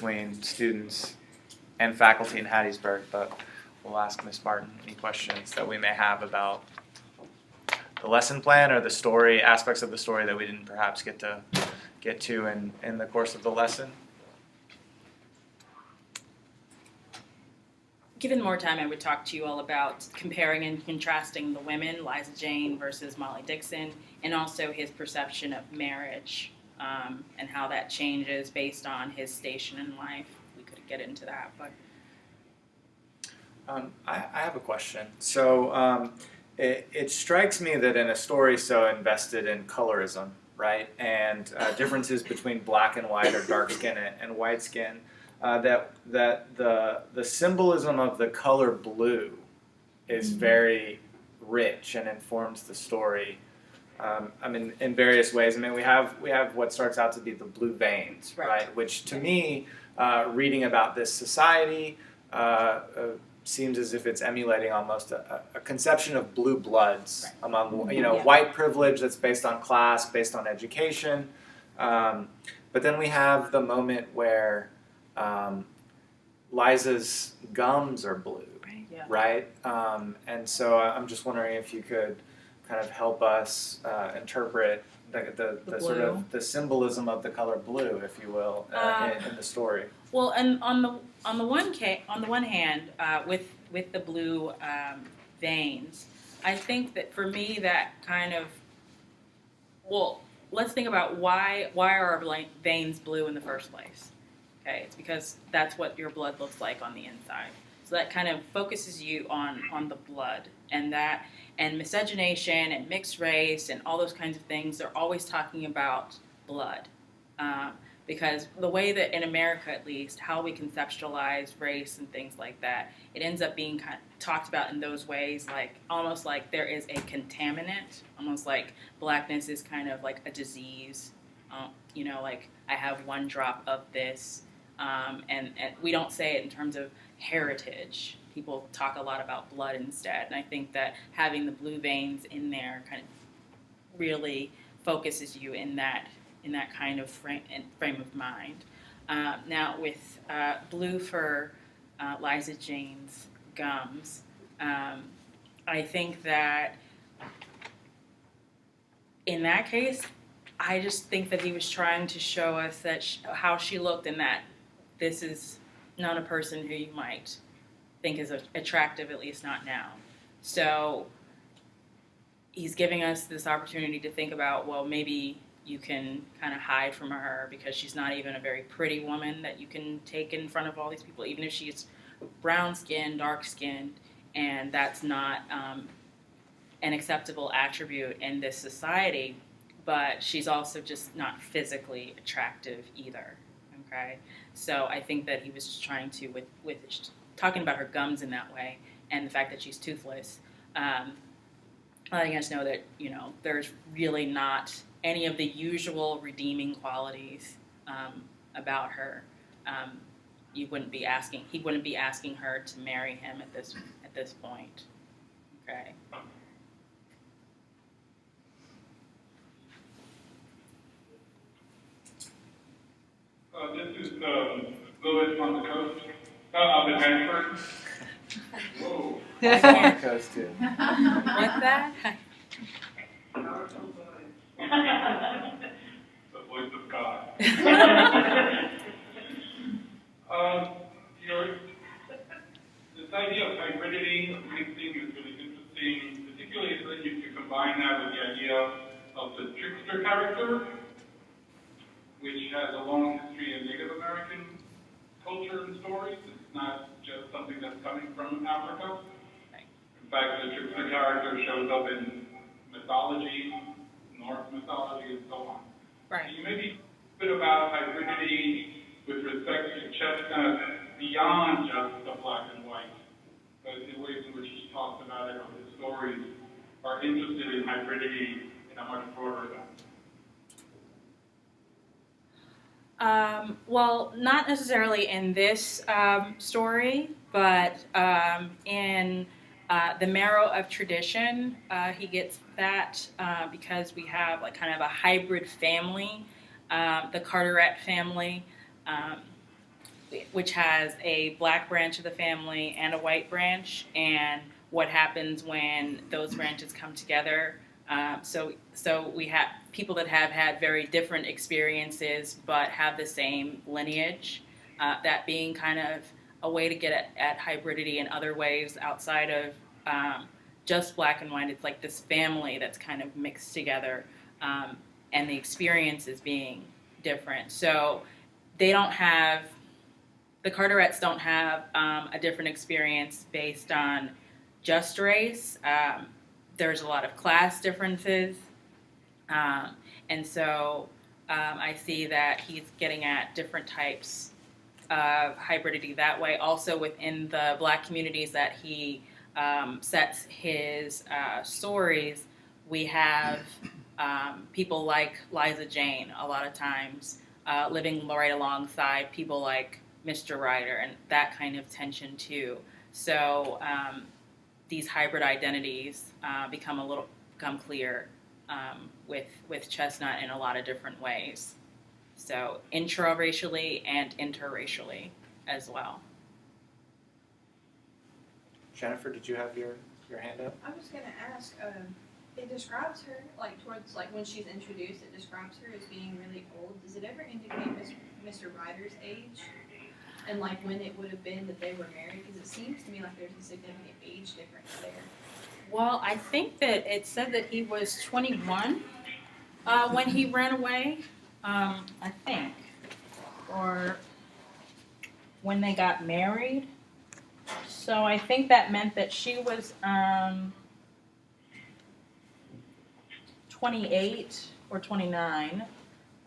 between students and faculty in Hattiesburg, but we'll ask Ms. Martin any questions that we may have about the lesson plan or the story, aspects of the story that we didn't perhaps get to in the course of the lesson. Given more time, I would talk to you all about comparing and contrasting the women, Liza Jane versus Molly Dixon, and also his perception of marriage and how that changes based on his station in life. We could get into that, but I have a question. So it strikes me that in a story so invested in colorism, right, and differences between black and white or dark skin and white skin, that the symbolism of the color blue is very rich and informs the story. I mean, in various ways. I mean, we have what starts out to be the blue veins, right? Which to me, reading about this society, seems as if it's emulating almost a conception of blue bloods among white privilege that's based on class, based on education. But then we have the moment where Liza's gums are blue, right? And so I'm just wondering if you could kind of help us interpret the sort of the symbolism of the color blue, if you will, in the story. Well, and on the one hand, with the blue veins, I think that for me that kind of, well, let's think about why are our veins blue in the first place? Okay, it's because that's what your blood looks like on the inside. So that kind of focuses you on the blood, and miscegenation and mixed race and all those kinds of things. They're always talking about blood, because the way that in America, at least, how we conceptualize race and things like that, it ends up being kind of talked about in those ways, like almost like there is a contaminant, almost like blackness is kind of like a disease. Like I have one drop of this. And we don't say it in terms of heritage. People talk a lot about blood instead. And I think that having the blue veins in there kind of really focuses you in that kind of frame of mind. Now with blue for Liza Jane's gums, I think that in that case, I just think that he was trying to show us that how she looked, and that this is not a person who you might think is attractive, at least not now. So he's giving us this opportunity to think about, well, maybe you can kind of hide from her because she's not even a very pretty woman that you can take in front of all these people, even if she's brown-skinned, dark-skinned, and that's not an acceptable attribute in this society. But she's also just not physically attractive either, okay? So I think that he was just trying to, with talking about her gums in that way, and the fact that she's toothless, letting us know that, there's really not any of the usual redeeming qualities about her. He wouldn't be asking her to marry him at this point, okay? This is Louis on the coast of the Hanford. Whoa. On the coast too. What's that? The voice of God. This idea of hybridity, mixing is really interesting, particularly if you can combine that with the idea of the trickster character, which has a long history in Native American culture and stories. It's not just something that's coming from Africa. In fact, the trickster character shows up in mythology, Norse mythology, and so on. Right. Can you maybe a bit about hybridity with respect to chestnut beyond just the black and white, but the ways in which he talks about it, or his stories are interested in hybridity in a much broader sense? Well, not necessarily in this story, but in the Marrow of Tradition, he gets that because we have like kind of a hybrid family, the Carteret family, which has a black branch of the family and a white branch, and what happens when those branches come together. So we have people that have had very different experiences but have the same lineage. That being kind of a way to get at hybridity in other ways outside of just black and white. It's like this family that's kind of mixed together, and the experiences being different. So they don't have, the Carterets don't have a different experience based on just race. There's a lot of class differences. And so I see that he's getting at different types of hybridity that way. Also within the black communities that he sets his stories, we have people like Liza Jane a lot of times living right alongside people like Mr. Ryder, and that kind of tension too. So these hybrid identities become clear with Chestnut in a lot of different ways. So intra-racially and interracially as well. Jennifer, did you have your hand up? I was gonna ask, it describes her, like, towards, like, when she's introduced, it describes her as being really old. Does it ever indicate Mr. Ryder's age? And, like, when it would have been that they were married? Because it seems to me like there's a significant age difference there. Well, I think that it said that he was 21 when he ran away, I think. Or when they got married. So I think that meant that she was 28 or 29.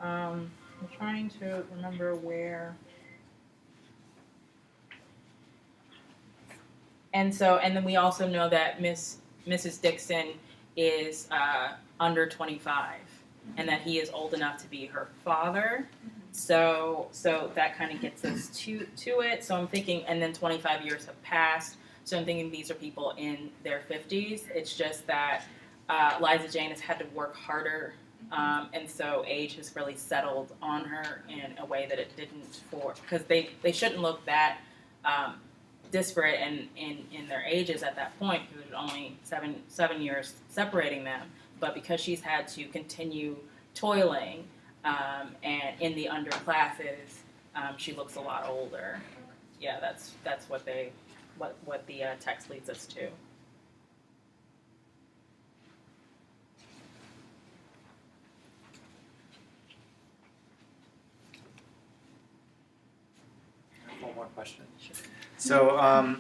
I'm trying to remember where. And then we also know that Mrs. Dixon is under 25, and that he is old enough to be her father. So that kind of gets us to it. So I'm thinking, and then 25 years have passed. So I'm thinking these are people in their 50s. It's just that Liza Jane has had to work harder, and so age has really settled on her in a way that it didn't because they shouldn't look that disparate in their ages at that point. It was only seven years separating them, but because she's had to continue toiling and in the underclasses, she looks a lot older. Yeah, that's what the text leads us to. One more question. Sure. So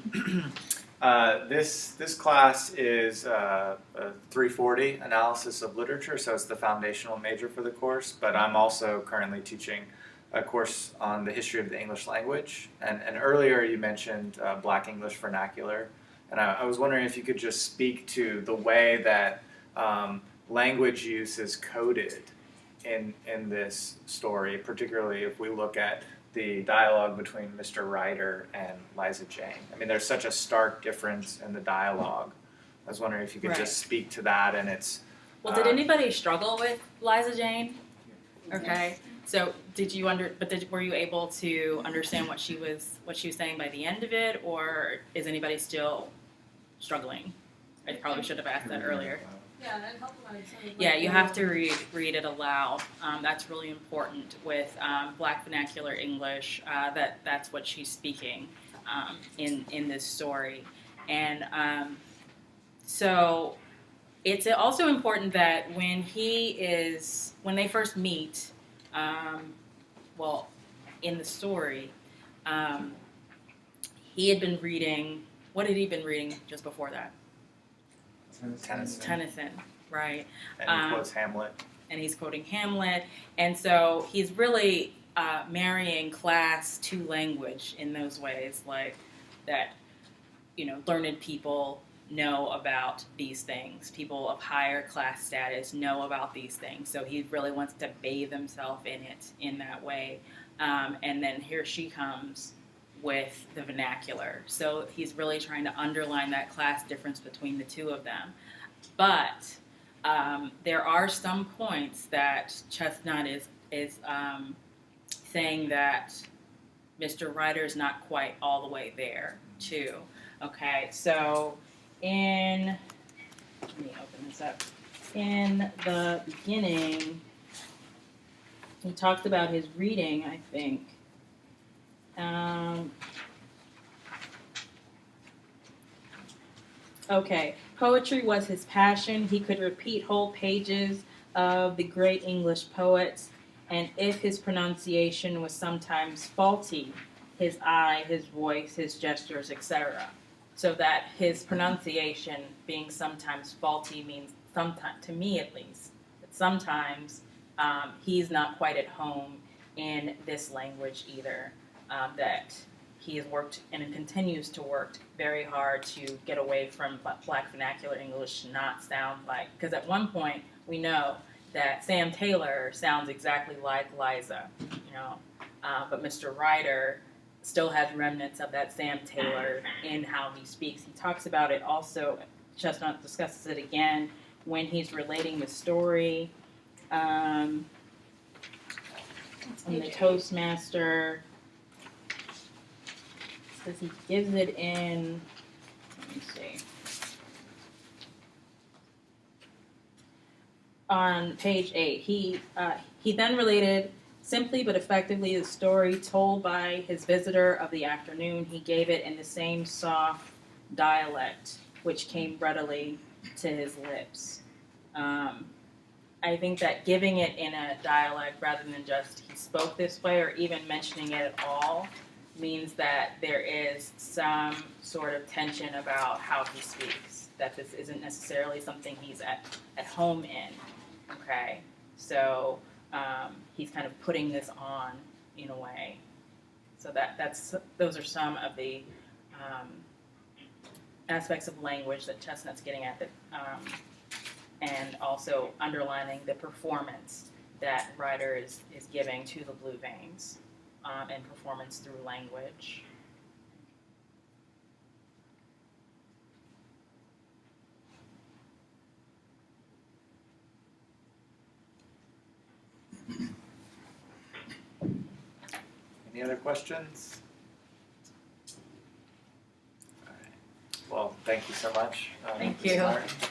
this class is a 340 analysis of literature, so it's the foundational major for the course, but I'm also currently teaching a course on the history of the English language. And earlier you mentioned Black English vernacular, and I was wondering if you could just speak to the way that language use is coded in this story, particularly if we look at the dialogue between Mr. Ryder and Liza Jane. I mean, there's such a stark difference in the dialogue. I was wondering if you could just speak to that and its... Well, did anybody struggle with Liza Jane? Okay. So were you able to understand what she was saying by the end of it, or is anybody still struggling? I probably should have asked that earlier. Yeah, that helped when I was Yeah, you have to read it aloud. That's really important with Black vernacular English. That's what she's speaking in this story, and so it's also important that when they first meet, in the story, he had been reading. What had he been reading just before that? Tennyson, right. And he quotes Hamlet. And he's quoting Hamlet. And so he's really marrying class to language in those ways, like that, learned people know about these things. People of higher class status know about these things. So he really wants to bathe himself in it in that way. And then here she comes with the vernacular. So he's really trying to underline that class difference between the two of them. But there are some points that Chestnut is saying that Mr. Ryder's not quite all the way there, too. Okay, so let me open this up. In the beginning, he talked about his reading, I think. Okay, poetry was his passion. He could repeat whole pages of the great English poets, and if his pronunciation was sometimes faulty, his eye, his voice, his gestures, etc. So that his pronunciation being sometimes faulty means sometimes, to me at least, that sometimes he's not quite at home in this language either. That he has worked and continues to work very hard to get away from Black vernacular English to not sound like, because at one point we know that Sam Taylor sounds exactly like Liza, but Mr. Ryder still has remnants of that Sam Taylor in how he speaks. He talks about it also, Chestnut discusses it again when he's relating the story in the Toastmaster. Says he gives it in, let me see, on page 8. He then related simply but effectively the story told by his visitor of the afternoon. He gave it in the same soft dialect which came readily to his lips. I think that giving it in a dialect rather than just he spoke this way or even mentioning it at all means that there is some sort of tension about how he speaks, that this isn't necessarily something he's at home in, okay? So he's kind of putting this on in a way. So those are some of the aspects of language that Chestnut's getting at, that, and also underlining the performance that Ryder is giving to the Blue Veins. And performance through language. Any other questions? All right. Well, thank you so much. Thank Ms. you. Martin.